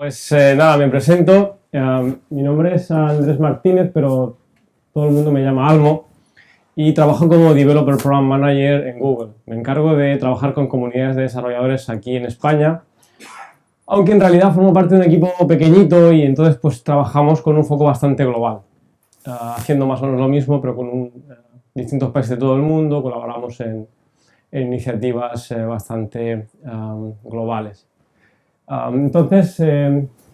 Nada, me presento. Mi nombre es Andrés Martínez, pero todo el mundo me llama Almo y trabajo como Developer Program Manager en Google. Me encargo de trabajar con comunidades de desarrolladores aquí en España, aunque en realidad formo parte de un equipo pequeñito y entonces pues trabajamos con un foco bastante global, haciendo más o menos lo mismo, pero con distintos países de todo el mundo. Colaboramos en iniciativas bastante globales.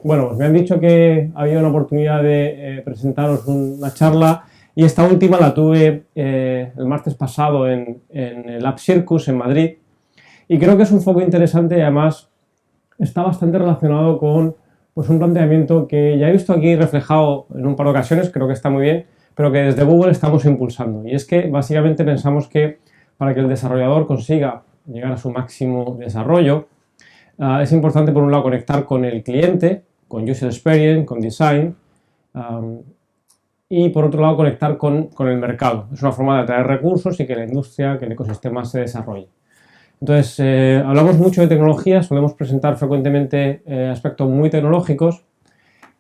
Bueno, pues me han dicho que había una oportunidad de presentaros una charla y esta última la tuve el martes pasado en el App Circus en Madrid y creo que es un foco interesante y además está bastante relacionado con pues, un planteamiento que ya he visto aquí reflejado en un par de ocasiones, creo que está muy bien, pero que desde Google estamos impulsando. Y es que básicamente pensamos que para que el desarrollador consiga llegar a su máximo desarrollo, es importante, por un lado, conectar con el cliente, con User Experience, con Design, y por otro lado, conectar con el mercado. Es una forma de atraer recursos y que la industria, que el ecosistema se desarrolle. Entonces, hablamos mucho de tecnología, solemos presentar frecuentemente aspectos muy tecnológicos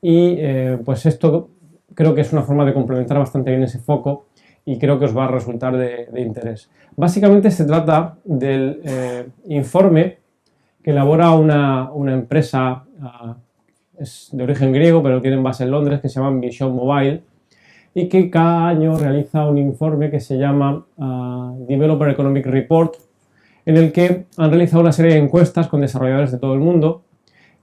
y pues esto creo que es una forma de complementar bastante bien ese foco y creo que os va a resultar de interés. Básicamente se trata del informe que elabora una empresa, es de origen griego, pero tienen base en Londres, que se llama Vision Mobile, y que cada año realiza un informe que se llama Developer Economic Report, en el que han realizado una serie de encuestas con desarrolladores de todo el mundo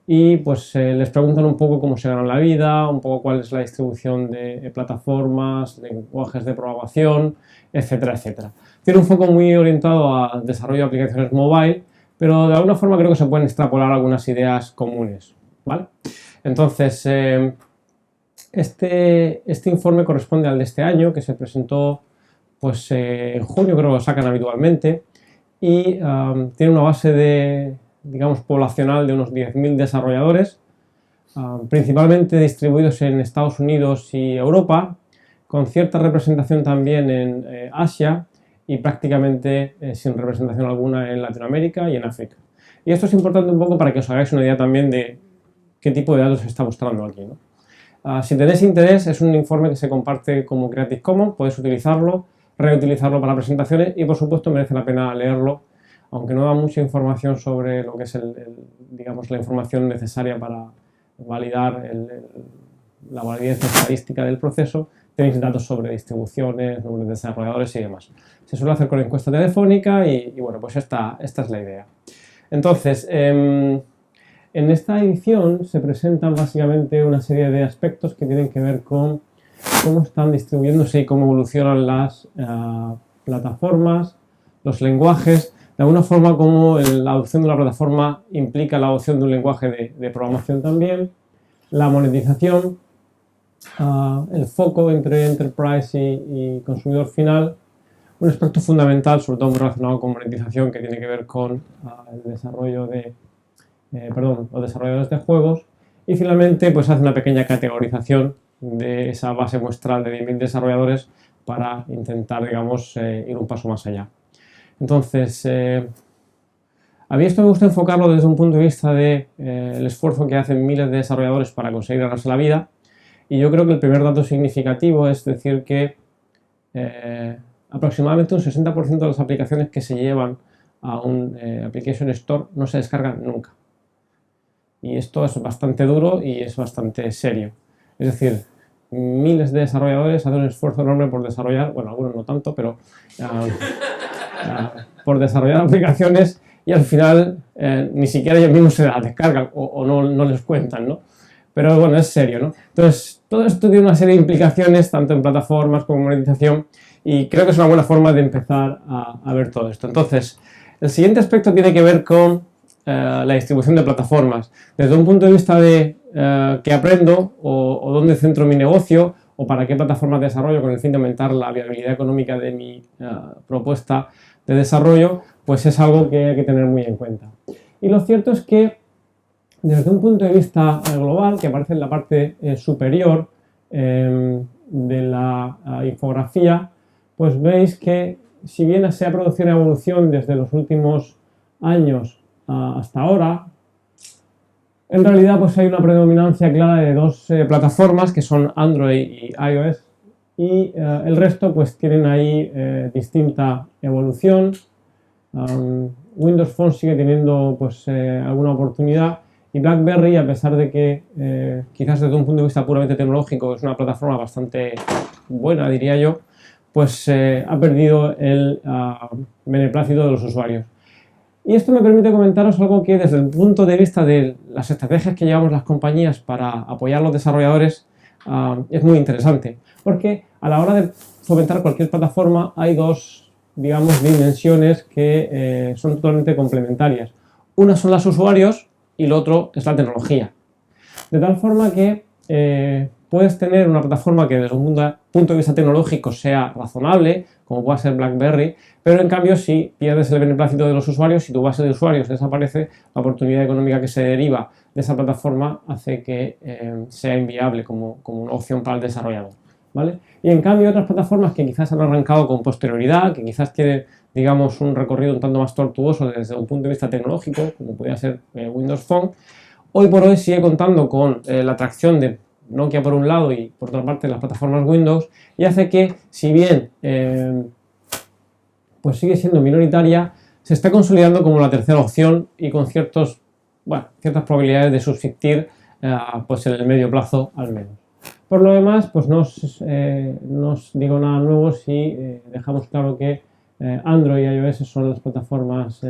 y pues les preguntan un poco cómo se ganan la vida, un poco cuál es la distribución de plataformas, lenguajes de programación, etcétera, etcétera. Tiene un foco muy orientado al desarrollo de aplicaciones mobile, pero de alguna forma creo que se pueden extrapolar algunas ideas comunes, ¿vale? Entonces, este informe corresponde al de este año, que se presentó pues, en junio, creo que lo sacan habitualmente, y tiene una base de, digamos, poblacional de unos 10.000 desarrolladores, principalmente distribuidos en Estados Unidos y Europa, con cierta representación también en Asia, y prácticamente sin representación alguna en Latinoamérica y en África. Y esto es importante un poco para que os hagáis una idea también de qué tipo de datos se está mostrando aquí, ¿no? Si tenéis interés, es un informe que se comparte como Creative Commons, podéis utilizarlo, reutilizarlo para presentaciones y por supuesto merece la pena leerlo, aunque no da mucha información sobre lo que es digamos, la información necesaria para validar la validez estadística del proceso. Tenéis datos sobre distribuciones, número de desarrolladores y demás. Se suele hacer con encuesta telefónica y bueno, pues esta es la idea. Entonces, en esta edición se presentan básicamente una serie de aspectos que tienen que ver con cómo están distribuyéndose y cómo evolucionan las plataformas, los lenguajes, de alguna forma cómo la adopción de una plataforma implica la adopción de un lenguaje de programación también, la monetización, el foco entre enterprise y consumidor final, un aspecto fundamental, sobre todo muy relacionado con monetización, que tiene que ver con el desarrollo los desarrolladores de juegos, y finalmente pues hace una pequeña categorización de esa base muestral de 10.000 desarrolladores para intentar, digamos, ir un paso más allá. Entonces, a mí esto me gusta enfocarlo desde un punto de vista del esfuerzo que hacen miles de desarrolladores para conseguir ganarse la vida. Y yo creo que el primer dato significativo es decir que aproximadamente un 60% de las aplicaciones que se llevan a un Application Store no se descargan nunca. Y esto es bastante duro y es bastante serio. Es decir, miles de desarrolladores hacen un esfuerzo enorme por desarrollar, bueno, algunos no tanto, pero por desarrollar aplicaciones y al final ni siquiera ellos mismos se las descargan o no les cuentan, ¿no? Pero bueno, es serio, ¿no? Entonces, todo esto tiene una serie de implicaciones, tanto en plataformas como en monetización, y creo que es una buena forma de empezar a ver todo esto. Entonces, el siguiente aspecto tiene que ver con la distribución de plataformas. Desde un punto de vista de qué aprendo o dónde centro mi negocio o para qué plataformas desarrollo con el fin de aumentar la viabilidad económica de mi propuesta de desarrollo, pues es algo que hay que tener muy en cuenta. Y lo cierto es que desde un punto de vista global, que aparece en la parte superior de la infografía, pues veis que si bien se ha producido una evolución desde los últimos años hasta ahora, En realidad, pues hay una predominancia clara de dos plataformas que son Android y iOS, y el resto pues tienen ahí distinta evolución. Windows Phone sigue teniendo pues alguna oportunidad, y BlackBerry, a pesar de que quizás desde un punto de vista puramente tecnológico es una plataforma bastante buena, diría yo, pues ha perdido el beneplácito de los usuarios. Y esto me permite comentaros algo que desde el punto de vista de las estrategias que llevamos las compañías para apoyar a los desarrolladores es muy interesante, porque a la hora de fomentar cualquier plataforma hay dos, digamos, dimensiones que son totalmente complementarias. Una son los usuarios y lo otro es la tecnología. De tal forma que puedes tener una plataforma que desde un punto de vista tecnológico sea razonable, como pueda ser BlackBerry, pero en cambio si pierdes el beneplácito de los usuarios, si tu base de usuarios desaparece, la oportunidad económica que se deriva de esa plataforma hace que sea inviable como una opción para el desarrollador, ¿vale? Y en cambio otras plataformas que quizás han arrancado con posterioridad, que quizás tienen, digamos, un recorrido un tanto más tortuoso desde un punto de vista tecnológico, como podría ser Windows Phone, hoy por hoy sigue contando con la atracción de Nokia por un lado y por otra parte las plataformas Windows, y hace que, si bien pues sigue siendo minoritaria, se está consolidando como la tercera opción y con ciertas probabilidades de subsistir pues en el medio plazo al menos. Por lo demás, pues no os digo nada nuevo si dejamos claro que Android y iOS son las plataformas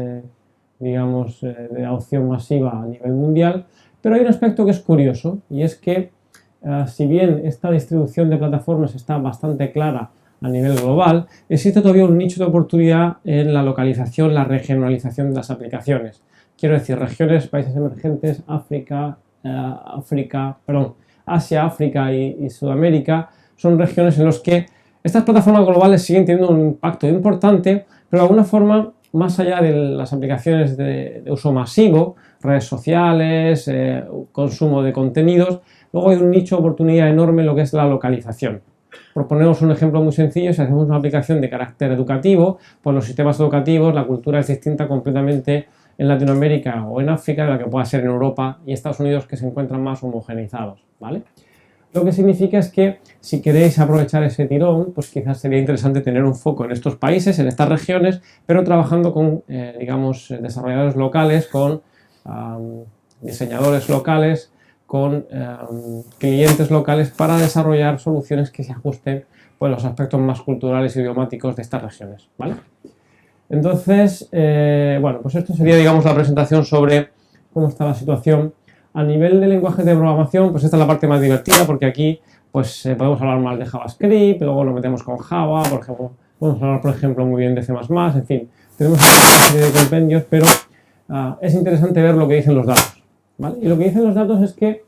digamos, de adopción masiva a nivel mundial, pero hay un aspecto que es curioso, y es que si bien esta distribución de plataformas está bastante clara a nivel global, existe todavía un nicho de oportunidad en la localización, la regionalización de las aplicaciones. Quiero decir, regiones, países emergentes, Asia, África y Sudamérica son regiones en las que estas plataformas globales siguen teniendo un impacto importante, pero de alguna forma, más allá de las aplicaciones de uso masivo, redes sociales, consumo de contenidos, luego hay un nicho de oportunidad enorme en lo que es la localización. Por ponernos un ejemplo muy sencillo, si hacemos una aplicación de carácter educativo, pues los sistemas educativos, la cultura es distinta completamente en Latinoamérica o en África de la que pueda ser en Europa y Estados Unidos, que se encuentran más homogeneizados, ¿vale? Lo que significa es que si queréis aprovechar ese tirón, pues quizás sería interesante tener un foco en estos países, en estas regiones, pero trabajando con, digamos, desarrolladores locales, con diseñadores locales, con clientes locales para desarrollar soluciones que se ajusten pues, a los aspectos más culturales y idiomáticos de estas regiones, ¿vale? Entonces, bueno, pues esto sería, digamos, la presentación sobre cómo está la situación. A nivel de lenguajes de programación, pues esta es la parte más divertida, porque aquí pues podemos hablar más de JavaScript, luego lo metemos con Java, por ejemplo, podemos hablar, por ejemplo, muy bien de C++, en fin, tenemos una serie de compendios, pero es interesante ver lo que dicen los datos, ¿vale? Y lo que dicen los datos es que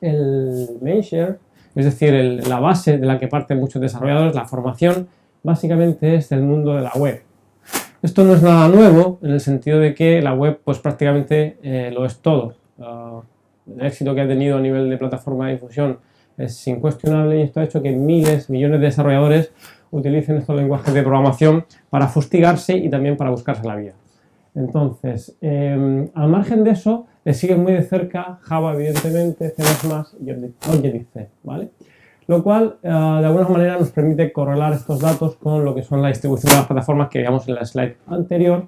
el mainshare, es decir, la base de la que parten muchos desarrolladores, la formación, básicamente es del mundo de la web. Esto no es nada nuevo, en el sentido de que la web pues prácticamente lo es todo. El éxito que ha tenido a nivel de plataforma de difusión es incuestionable, y esto ha hecho que miles, millones de desarrolladores utilicen estos lenguajes de programación para fustigarse y también para buscarse la vida. Entonces, al margen de eso, le sigue muy de cerca Java, evidentemente, C++ y Objective-C, ¿vale? Lo cual, de alguna manera, nos permite correlar estos datos con lo que son la distribución de las plataformas que veíamos en la slide anterior.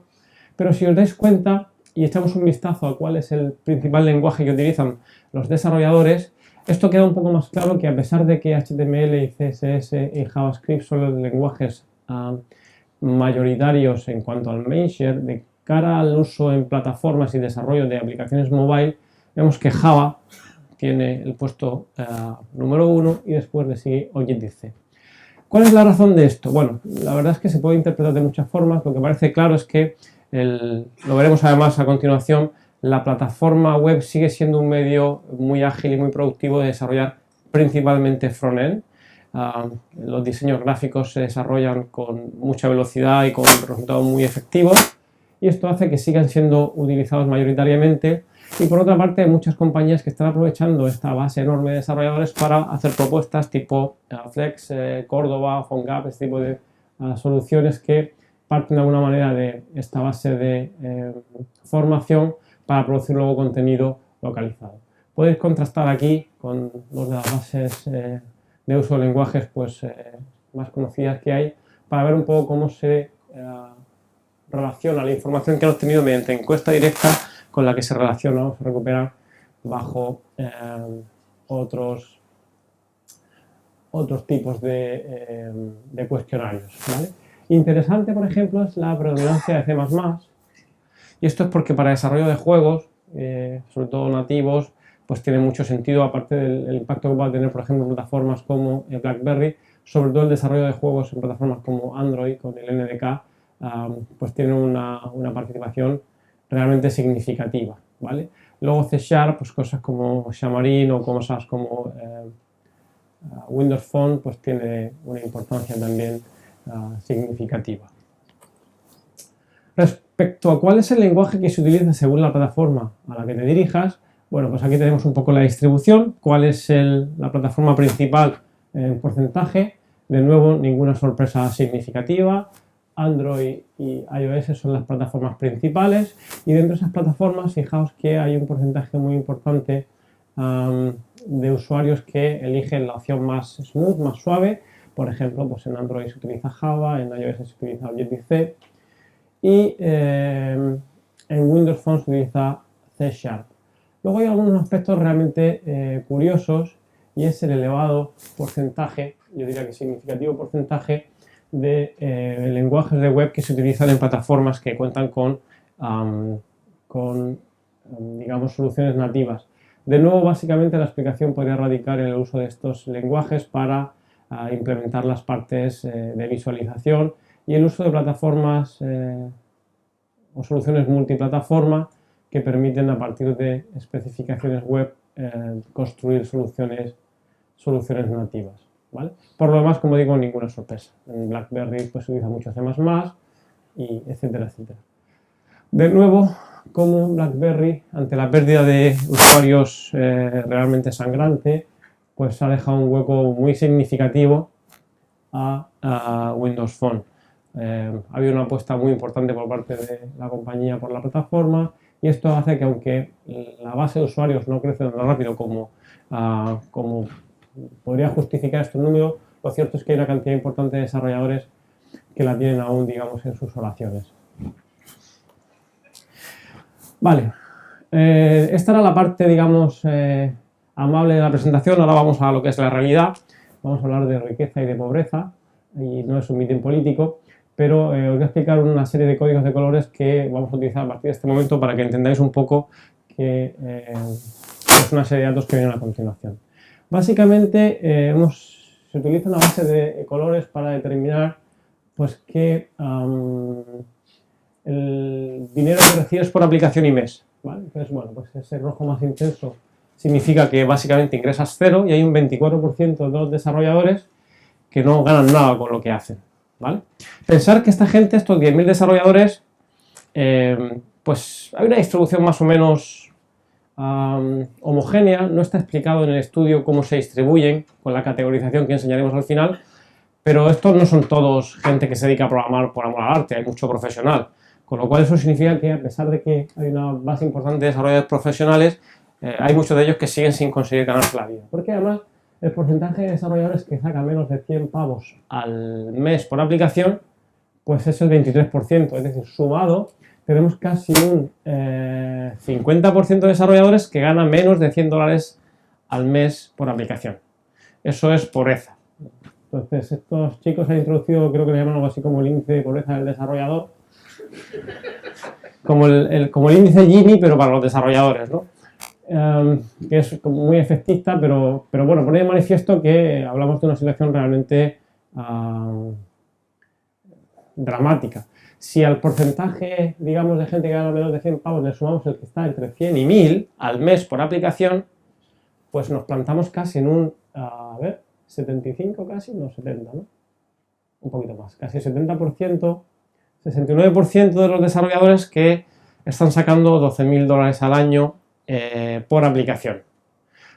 Pero si os dais cuenta y echamos un vistazo a cuál es el principal lenguaje que utilizan los desarrolladores, esto queda un poco más claro, que a pesar de que HTML y CSS y JavaScript son los lenguajes mayoritarios en cuanto al mainshare, de cara al uso en plataformas y desarrollo de aplicaciones mobile, vemos que Java tiene el puesto número 1 y después le sigue Objective-C. ¿Cuál es la razón de esto? Bueno, la verdad es que se puede interpretar de muchas formas. Lo que parece claro es que, lo veremos además a continuación, la plataforma web sigue siendo un medio muy ágil y muy productivo de desarrollar principalmente front-end. Los diseños gráficos se desarrollan con mucha velocidad y con resultados muy efectivos, y esto hace que sigan siendo utilizados mayoritariamente. Y por otra parte, hay muchas compañías que están aprovechando esta base enorme de desarrolladores para hacer propuestas tipo Flex, Córdoba, PhoneGap, este tipo de soluciones que parten de alguna manera de esta base de formación para producir luego contenido localizado. Podéis contrastar aquí con dos de las bases de uso de lenguajes pues, más conocidas que hay para ver un poco cómo se relaciona la información que hemos obtenido mediante encuesta directa con la que se relaciona o se recupera bajo otros tipos de cuestionarios, ¿vale? Interesante, por ejemplo, es la predominancia de C++, y esto es porque para desarrollo de juegos, sobre todo nativos, pues tiene mucho sentido, aparte del impacto que va a tener, por ejemplo, en plataformas como BlackBerry, sobre todo el desarrollo de juegos en plataformas como Android, con el NDK, pues tiene una participación realmente significativa, ¿vale? Luego C#, pues cosas como Xamarin o cosas como Windows Phone, pues tiene una importancia también significativa. Respecto a cuál es el lenguaje que se utiliza según la plataforma a la que te dirijas, bueno, pues aquí tenemos un poco la distribución, cuál es la plataforma principal en porcentaje. De nuevo, ninguna sorpresa significativa. Android y iOS son las plataformas principales, y dentro de esas plataformas, fijaos que hay un porcentaje muy importante de usuarios que eligen la opción más smooth, más suave. Por ejemplo, pues en Android se utiliza Java, en iOS se utiliza Objective-C, y en Windows Phone se utiliza C#. Luego hay algunos aspectos realmente curiosos, y es el elevado porcentaje, yo diría que significativo porcentaje, de lenguajes de web que se utilizan en plataformas que cuentan con digamos, soluciones nativas. De nuevo, básicamente la explicación podría radicar en el uso de estos lenguajes para implementar las partes de visualización y el uso de plataformas o soluciones multiplataforma que permiten, a partir de especificaciones web, construir soluciones nativas, ¿vale? Por lo demás, como digo, ninguna sorpresa. En BlackBerry pues, se utiliza mucho C++, y etcétera, etcétera. De nuevo, como BlackBerry, ante la pérdida de usuarios realmente sangrante, pues ha dejado un hueco muy significativo a Windows Phone. Ha habido una apuesta muy importante por parte de la compañía por la plataforma, y esto hace que, aunque la base de usuarios no crece tan rápido como podría justificar estos números, lo cierto es que hay una cantidad importante de desarrolladores que la tienen aún, digamos, en sus oraciones. Vale, esta era la parte, digamos, amable de la presentación. Ahora vamos a lo que es la realidad. Vamos a hablar de riqueza y de pobreza, y no es un mitin político, pero os voy a explicar una serie de códigos de colores que vamos a utilizar a partir de este momento para que entendáis un poco que es una serie de datos que vienen a continuación. Básicamente, se utiliza una base de colores para determinar pues, que el dinero que recibes por aplicación y mes, ¿vale? Entonces, bueno, pues ese rojo más intenso significa que básicamente ingresas cero, y hay un 24% de los desarrolladores que no ganan nada con lo que hacen, ¿vale? Pensar que esta gente, estos 10.000 desarrolladores, pues hay una distribución más o menos homogénea. No está explicado en el estudio cómo se distribuyen con la categorización que enseñaremos al final, pero estos no son todos gente que se dedica a programar por amor al arte, hay mucho profesional. Con lo cual eso significa que, a pesar de que hay una base importante de desarrolladores profesionales, hay muchos de ellos que siguen sin conseguir ganarse la vida. Porque además el porcentaje de desarrolladores que sacan menos de 100 pavos al mes por aplicación, pues es el 23%. Es decir, sumado, tenemos casi un 50% de desarrolladores que ganan menos de $100 al mes por aplicación. Eso es pobreza. Entonces, estos chicos han introducido, creo que le llaman algo así como el índice de pobreza del desarrollador, como el índice Gini, pero para los desarrolladores, ¿no? Que es como muy efectista, pero bueno, pone de manifiesto que hablamos de una situación realmente dramática. Si al porcentaje, digamos, de gente que gana menos de 100 pavos le sumamos el que está entre 100 y 1.000 al mes por aplicación, pues nos plantamos casi en un, 75 casi, no, 70, ¿no? Un poquito más, casi 70%, 69% de los desarrolladores que están sacando $12.000 al año por aplicación.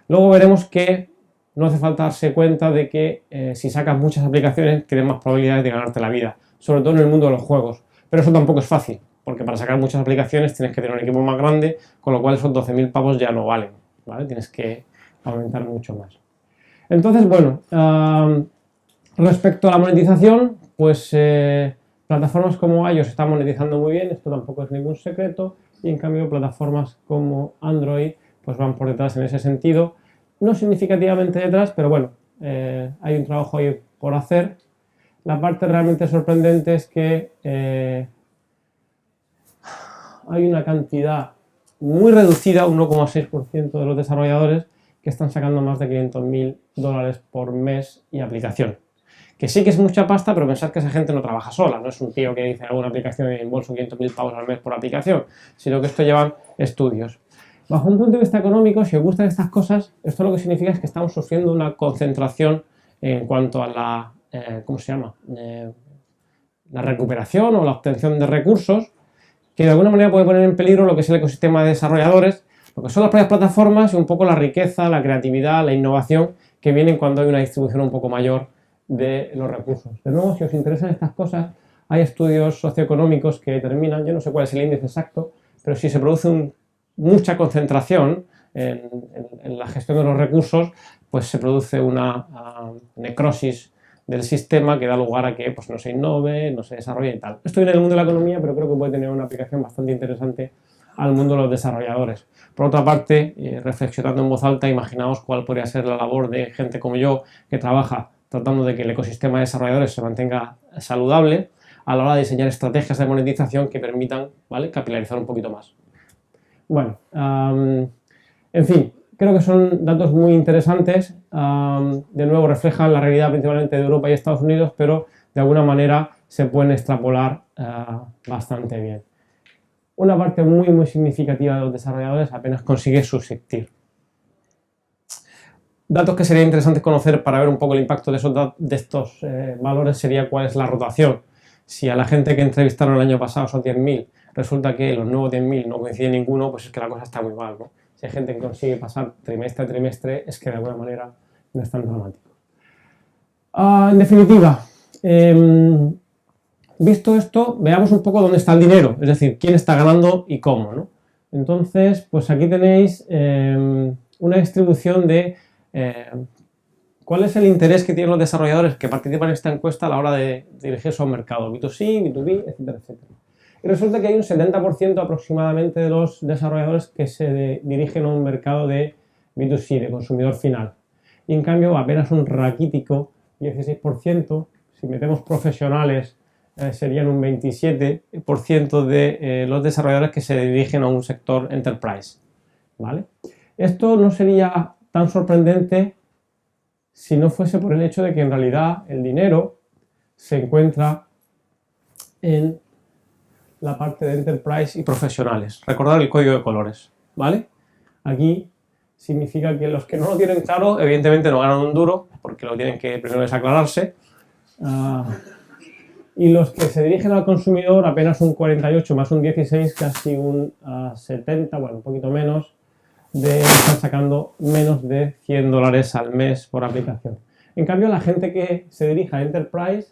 Luego veremos que no hace falta darse cuenta de que si sacas muchas aplicaciones tienes más probabilidades de ganarte la vida, sobre todo en el mundo de los juegos, pero eso tampoco es fácil. porque para sacar muchas aplicaciones tienes que tener un equipo más grande, con lo cual esos 12.000 pavos ya no valen, ¿vale? Tienes que aumentar mucho más. Entonces, bueno, respecto a la monetización, pues plataformas como iOS están monetizando muy bien, esto tampoco es ningún secreto, y en cambio plataformas como Android pues van por detrás en ese sentido, no significativamente detrás, pero bueno, hay un trabajo ahí por hacer. La parte realmente sorprendente es que hay una cantidad muy reducida, 1,6% de los desarrolladores que están sacando más de 500.000 dólares por mes y aplicación. Que sí que es mucha pasta, pero pensad que esa gente no trabaja sola, no es un tío que dice hago una aplicación y embolso 500.000 pavos al mes por aplicación, sino que esto llevan estudios. Bajo un punto de vista económico, si os gustan estas cosas, esto lo que significa es que estamos sufriendo una concentración en cuanto a la, ¿cómo se llama? La recuperación o la obtención de recursos, que de alguna manera puede poner en peligro lo que es el ecosistema de desarrolladores, lo que son las propias plataformas y un poco la riqueza, la creatividad, la innovación que vienen cuando hay una distribución un poco mayor de los recursos. De nuevo, si os interesan estas cosas, hay estudios socioeconómicos que determinan, yo no sé cuál es el índice exacto, pero si se produce mucha concentración en la gestión de los recursos, pues se produce una necrosis del sistema que da lugar a que pues, no se innove, no se desarrolle y tal. Esto viene del mundo de la economía, pero creo que puede tener una aplicación bastante interesante al mundo de los desarrolladores. Por otra parte, reflexionando en voz alta, imaginaos cuál podría ser la labor de gente como yo que trabaja tratando de que el ecosistema de desarrolladores se mantenga saludable a la hora de diseñar estrategias de monetización que permitan, ¿vale?, capilarizar un poquito más. Bueno, en fin, creo que son datos muy interesantes. De nuevo, reflejan la realidad principalmente de Europa y Estados Unidos, pero de alguna manera se pueden extrapolar bastante bien. Una parte muy significativa de los desarrolladores apenas consigue subsistir. Datos que sería interesante conocer para ver un poco el impacto de estos valores sería cuál es la rotación. Si a la gente que entrevistaron el año pasado, esos 10.000, resulta que los nuevos 10.000 no coincide ninguno, pues es que la cosa está muy mal, ¿no? Si hay gente que consigue pasar trimestre a trimestre, es que de alguna manera no es tan dramático. En definitiva, visto esto, veamos un poco dónde está el dinero, es decir, quién está ganando y cómo, ¿no? Entonces, pues aquí tenéis una distribución de cuál es el interés que tienen los desarrolladores que participan en esta encuesta a la hora de dirigirse a un mercado, B2C, B2B, etcétera, etcétera. Y resulta que hay un 70% aproximadamente de los desarrolladores que se dirigen a un mercado de B2C, de consumidor final. Y en cambio apenas un raquítico 16%, si metemos profesionales serían un 27% de los desarrolladores que se dirigen a un sector enterprise, ¿vale? Esto no sería tan sorprendente si no fuese por el hecho de que en realidad el dinero se encuentra en la parte de enterprise y profesionales. Recordad el código de colores, ¿vale? Aquí significa que los que no lo tienen claro, evidentemente no ganan un duro, porque lo tienen que primero desaclararse. Y los que se dirigen al consumidor, apenas un 48 más un 16, casi un 70, bueno, un poquito menos, están sacando menos de 100 dólares al mes por aplicación. En cambio, la gente que se dirige a Enterprise,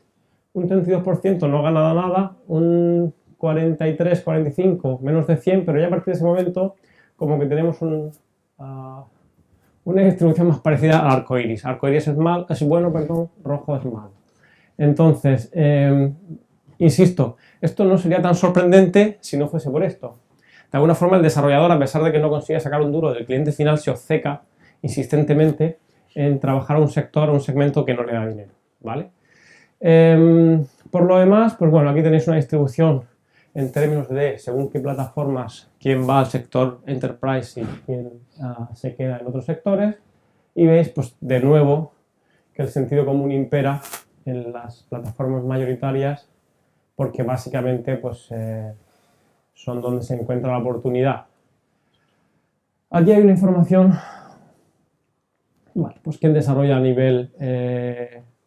un 32% no gana nada, un 43, 45, menos de 100, pero ya a partir de ese momento como que tenemos una distribución más parecida al arcoiris. Arcoiris es bueno, perdón, rojo es malo. Entonces, insisto, esto no sería tan sorprendente si no fuese por esto. De alguna forma el desarrollador, a pesar de que no consigue sacar un duro del cliente final, se obceca insistentemente en trabajar a un sector, a un segmento que no le da dinero, ¿vale? Por lo demás, pues bueno, aquí tenéis una distribución en términos de según qué plataformas, quién va al sector enterprise y quién se queda en otros sectores, y veis, pues de nuevo, que el sentido común impera en las plataformas mayoritarias, porque básicamente, pues son donde se encuentra la oportunidad. Aquí hay una información, bueno, pues quién desarrolla a nivel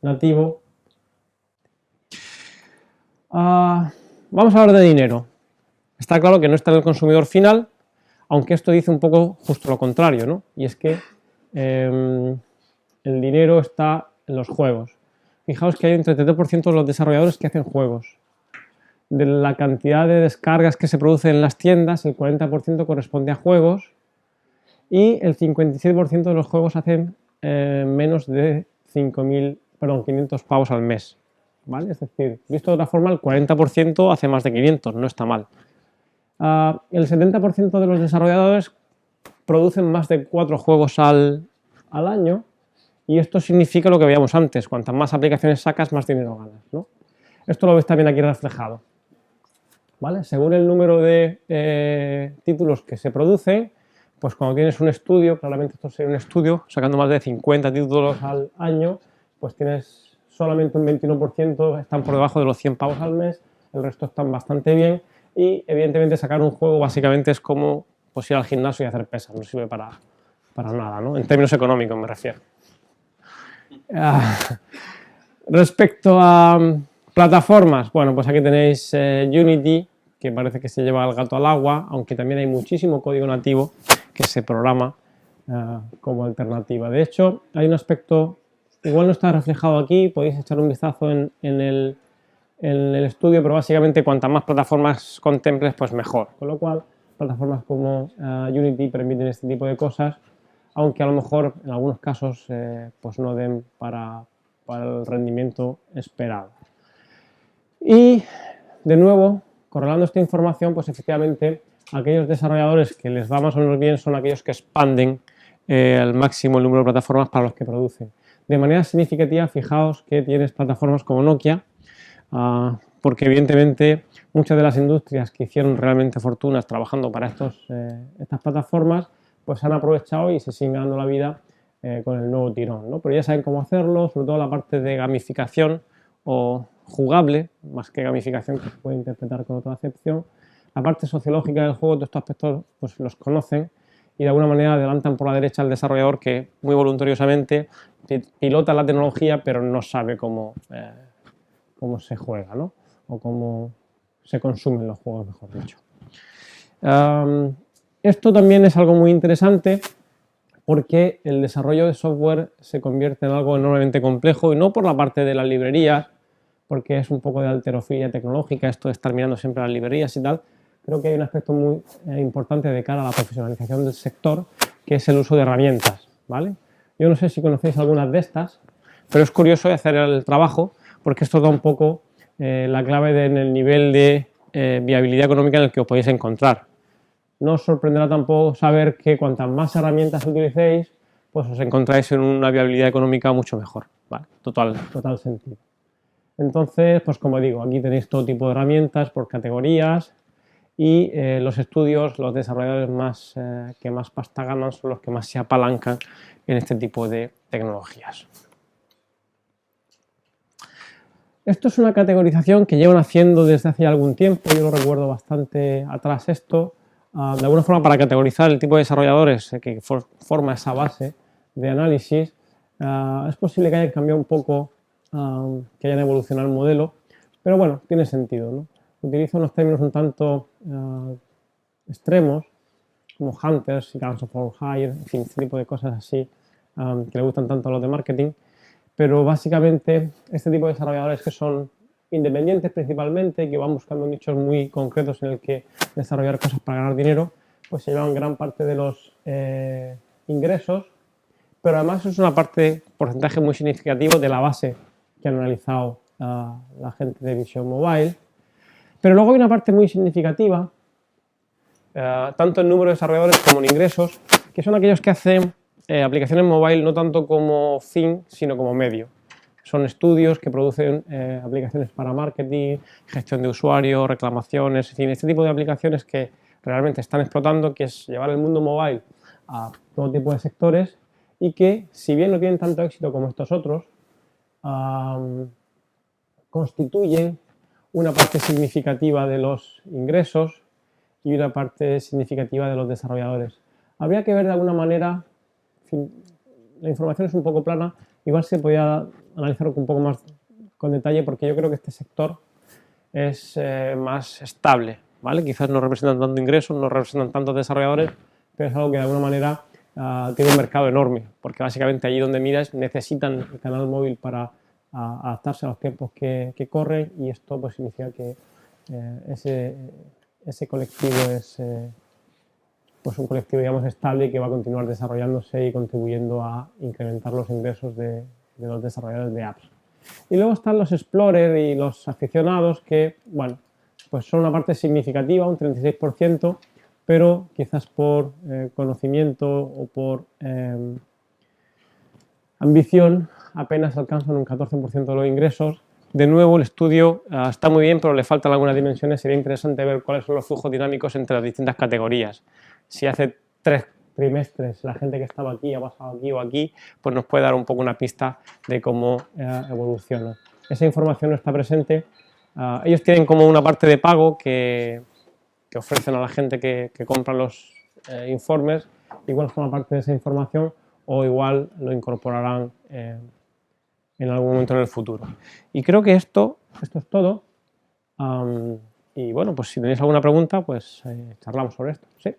nativo. Vamos a hablar de dinero. Está claro que no está en el consumidor final, aunque esto dice un poco justo lo contrario, ¿no? Y es que el dinero está en los juegos. Fijaos que hay un 33% de los desarrolladores que hacen juegos. de la cantidad de descargas que se producen en las tiendas, el 40% corresponde a juegos y el 57% de los juegos hacen menos de 500 pavos al mes, ¿vale? Es decir, visto de otra forma, el 40% hace más de 500, no está mal. El 70% de los desarrolladores producen más de 4 juegos al año y esto significa lo que veíamos antes, cuantas más aplicaciones sacas, más dinero ganas, ¿no? Esto lo ves también aquí reflejado, ¿vale? Según el número de títulos que se producen, pues cuando tienes un estudio, claramente esto sería un estudio, sacando más de 50 títulos al año, pues tienes solamente un 21%, están por debajo de los 100 pavos al mes, el resto están bastante bien y evidentemente sacar un juego básicamente es como pues, ir al gimnasio y hacer pesas, no sirve para nada, ¿no? En términos económicos me refiero. Respecto a plataformas, bueno, pues aquí tenéis Unity, que parece que se lleva el gato al agua, aunque también hay muchísimo código nativo que se programa como alternativa. De hecho, hay un aspecto, igual no está reflejado aquí, podéis echar un vistazo en el estudio, pero básicamente cuantas más plataformas contemples, pues mejor. Con lo cual, plataformas como Unity permiten este tipo de cosas, aunque a lo mejor en algunos casos pues no den para el rendimiento esperado. Y, de nuevo, correlando esta información, pues efectivamente aquellos desarrolladores que les va más o menos bien son aquellos que expanden al máximo el número de plataformas para los que producen. De manera significativa, fijaos que tienes plataformas como Nokia, porque evidentemente muchas de las industrias que hicieron realmente fortunas trabajando para estas plataformas, pues han aprovechado y se siguen ganando la vida con el nuevo tirón, ¿no? Pero ya saben cómo hacerlo, sobre todo la parte de gamificación o jugable, más que gamificación, que se puede interpretar con otra acepción. La parte sociológica del juego, todos estos aspectos pues los conocen y de alguna manera adelantan por la derecha al desarrollador que muy voluntariosamente pilota la tecnología pero no sabe cómo se juega, ¿no? O cómo se consumen los juegos, mejor dicho. Esto también es algo muy interesante porque el desarrollo de software se convierte en algo enormemente complejo y no por la parte de las librerías, porque es un poco de alterofilia tecnológica, esto de estar mirando siempre las librerías y tal. Creo que hay un aspecto muy importante de cara a la profesionalización del sector, que es el uso de herramientas, ¿vale? Yo no sé si conocéis algunas de estas, pero es curioso hacer el trabajo, porque esto da un poco la clave en el nivel de viabilidad económica en el que os podéis encontrar. No os sorprenderá tampoco saber que cuantas más herramientas utilicéis, pues os encontráis en una viabilidad económica mucho mejor, ¿vale? Total sentido. Entonces, pues como digo, aquí tenéis todo tipo de herramientas por categorías y los estudios, los desarrolladores que más pasta ganan son los que más se apalancan en este tipo de tecnologías. Esto es una categorización que llevan haciendo desde hace algún tiempo, yo lo recuerdo bastante atrás esto, de alguna forma para categorizar el tipo de desarrolladores que forma esa base de análisis. Es posible que hayan cambiado un poco, que hayan evolucionado el modelo, pero bueno, tiene sentido, ¿no? Utilizo unos términos un tanto extremos, como hunters y guns for hire, en fin, este tipo de cosas así que le gustan tanto a los de marketing, pero básicamente este tipo de desarrolladores que son independientes principalmente, que van buscando nichos muy concretos en el que desarrollar cosas para ganar dinero, pues se llevan gran parte de los ingresos, pero además es una porcentaje muy significativo de la base que han analizado la gente de Vision Mobile. Pero luego hay una parte muy significativa, tanto en número de desarrolladores como en ingresos, que son aquellos que hacen aplicaciones mobile no tanto como fin, sino como medio. Son estudios que producen aplicaciones para marketing, gestión de usuarios, reclamaciones, en fin, este tipo de aplicaciones que realmente están explotando, que es llevar el mundo mobile a todo tipo de sectores y que, si bien no tienen tanto éxito como estos otros, constituyen una parte significativa de los ingresos y una parte significativa de los desarrolladores. Habría que ver de alguna manera, en fin, la información es un poco plana, igual se podría analizar un poco más con detalle porque yo creo que este sector es más estable, ¿vale? Quizás no representan tanto ingresos, no representan tantos desarrolladores, pero es algo que de alguna manera tiene un mercado enorme, porque básicamente allí donde miras necesitan el canal móvil para adaptarse a los tiempos que corren y esto pues significa que ese colectivo es pues un colectivo, digamos, estable que va a continuar desarrollándose y contribuyendo a incrementar los ingresos de los desarrolladores de apps. Y luego están los explorers y los aficionados que, bueno, pues son una parte significativa, un 36%, pero quizás por conocimiento o por ambición apenas alcanzan un 14% de los ingresos. De nuevo, el estudio está muy bien, pero le faltan algunas dimensiones. Sería interesante ver cuáles son los flujos dinámicos entre las distintas categorías. Si hace 3 trimestres la gente que estaba aquí ha pasado aquí o aquí, pues nos puede dar un poco una pista de cómo evoluciona. Esa información no está presente. Ellos tienen como una parte de pago que ofrecen a la gente que compra los informes. Igual forma parte de esa información o igual lo incorporarán en algún momento en el futuro. Y creo que esto es todo. Y bueno, pues si tenéis alguna pregunta, pues charlamos sobre esto. ¿Sí?